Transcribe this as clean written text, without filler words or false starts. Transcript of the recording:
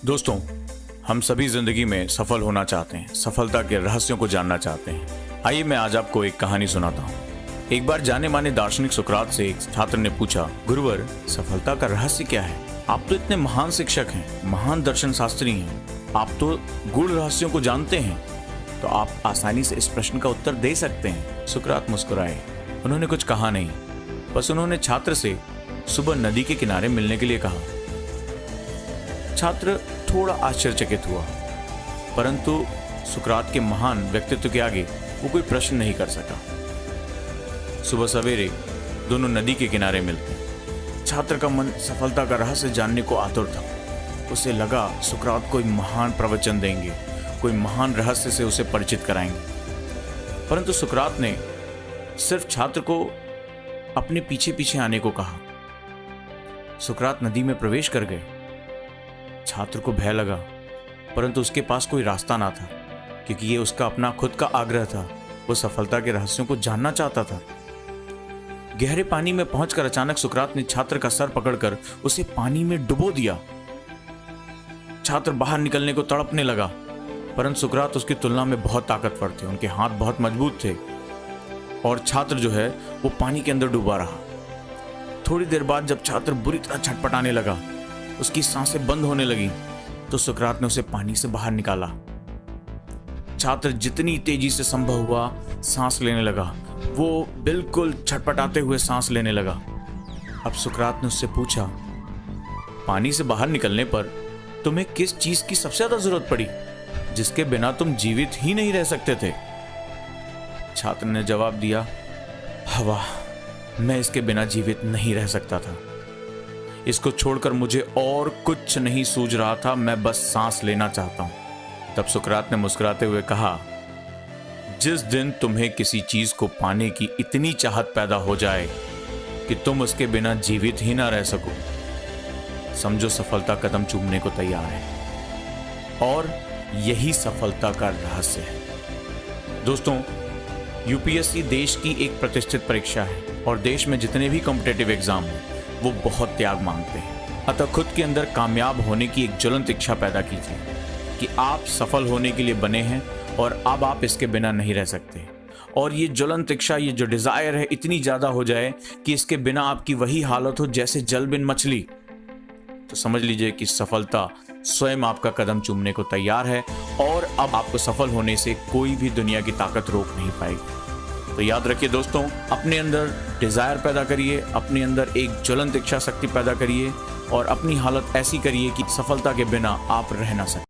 दोस्तों, हम सभी जिंदगी में सफल होना चाहते हैं, सफलता के रहस्यों को जानना चाहते हैं। आइए मैं आज आपको एक कहानी सुनाता हूँ। एक बार जाने माने दार्शनिक सुकरात से एक छात्र ने पूछा, गुरुवर, सफलता का रहस्य क्या है? आप तो इतने महान शिक्षक हैं, महान दर्शन शास्त्री हैं, आप तो गूढ़ रहस्यों को जानते हैं, तो आप आसानी से इस प्रश्न का उत्तर दे सकते हैं। सुकरात मुस्कुराए। उन्होंने कुछ कहा नहीं, बस उन्होंने छात्र से सुबह नदी के किनारे मिलने के लिए कहा। छात्र थोड़ा आश्चर्यचकित हुआ, परंतु सुकरात के महान व्यक्तित्व के आगे वो कोई प्रश्न नहीं कर सका। सुबह सवेरे दोनों नदी के किनारे मिलते। छात्र का मन सफलता का रहस्य जानने को आतुर था। उसे लगा सुकरात कोई महान प्रवचन देंगे, कोई महान रहस्य से उसे परिचित कराएंगे। परंतु सुकरात ने सिर्फ छात्र को अपने पीछे पीछे आने को कहा। सुकरात नदी में प्रवेश कर गए। छात्र को भय लगा, परंतु उसके पास कोई रास्ता ना था, क्योंकि ये उसका अपना खुद का आग्रह था। वो सफलता के रहस्यों को जानना चाहता था। गहरे पानी में पहुंचकर अचानक सुकरात ने छात्र का सर पकड़कर उसे पानी में डुबो दिया। छात्र बाहर निकलने को तड़पने लगा, परंतु सुकरात उसकी तुलना में बहुत ताकतवर थे। उनके हाथ बहुत मजबूत थे और छात्र जो है वो पानी के अंदर डूबा रहा। थोड़ी देर बाद जब छात्र बुरी तरह छटपटाने लगा, उसकी सांसें बंद होने लगी, तो सुकरात ने उसे पानी से बाहर निकाला। छात्र जितनी तेजी से संभव हुआ सांस लेने लगा। वो बिल्कुल छटपटाते हुए सांस लेने लगा। अब सुकरात ने उससे पूछा, पानी से बाहर निकलने पर तुम्हें किस चीज की सबसे ज्यादा जरूरत पड़ी, जिसके बिना तुम जीवित ही नहीं रह सकते थे? छात्र ने जवाब दिया, हवा। मैं इसके बिना जीवित नहीं रह सकता था। इसको छोड़कर मुझे और कुछ नहीं सूझ रहा था। मैं बस सांस लेना चाहता हूं। तब सुकरात ने मुस्कुराते हुए कहा, जिस दिन तुम्हें किसी चीज को पाने की इतनी चाहत पैदा हो जाए कि तुम उसके बिना जीवित ही ना रह सको, समझो सफलता कदम चूमने को तैयार है। और यही सफलता का रहस्य है। दोस्तों, यूपीएससी देश की एक प्रतिष्ठित परीक्षा है और देश में जितने भी कॉम्पिटिटिव एग्जाम हैं वो बहुत त्याग मांगते हैं। अतः खुद के अंदर कामयाब होने की एक ज्वलंत इच्छा पैदा कीजिए कि आप सफल होने के लिए बने हैं और अब आप इसके बिना नहीं रह सकते। और ये ज्वलंत इच्छा, ये जो डिजायर है, इतनी ज्यादा हो जाए कि इसके बिना आपकी वही हालत हो जैसे जल बिन मछली, तो समझ लीजिए कि सफलता स्वयं आपका कदम चूमने को तैयार है और अब आपको सफल होने से कोई भी दुनिया की ताकत रोक नहीं पाएगी। तो याद रखिए दोस्तों, अपने अंदर डिजायर पैदा करिए, अपने अंदर एक ज्वलंत इच्छा शक्ति पैदा करिए और अपनी हालत ऐसी करिए कि सफलता के बिना आप रह ना सकें।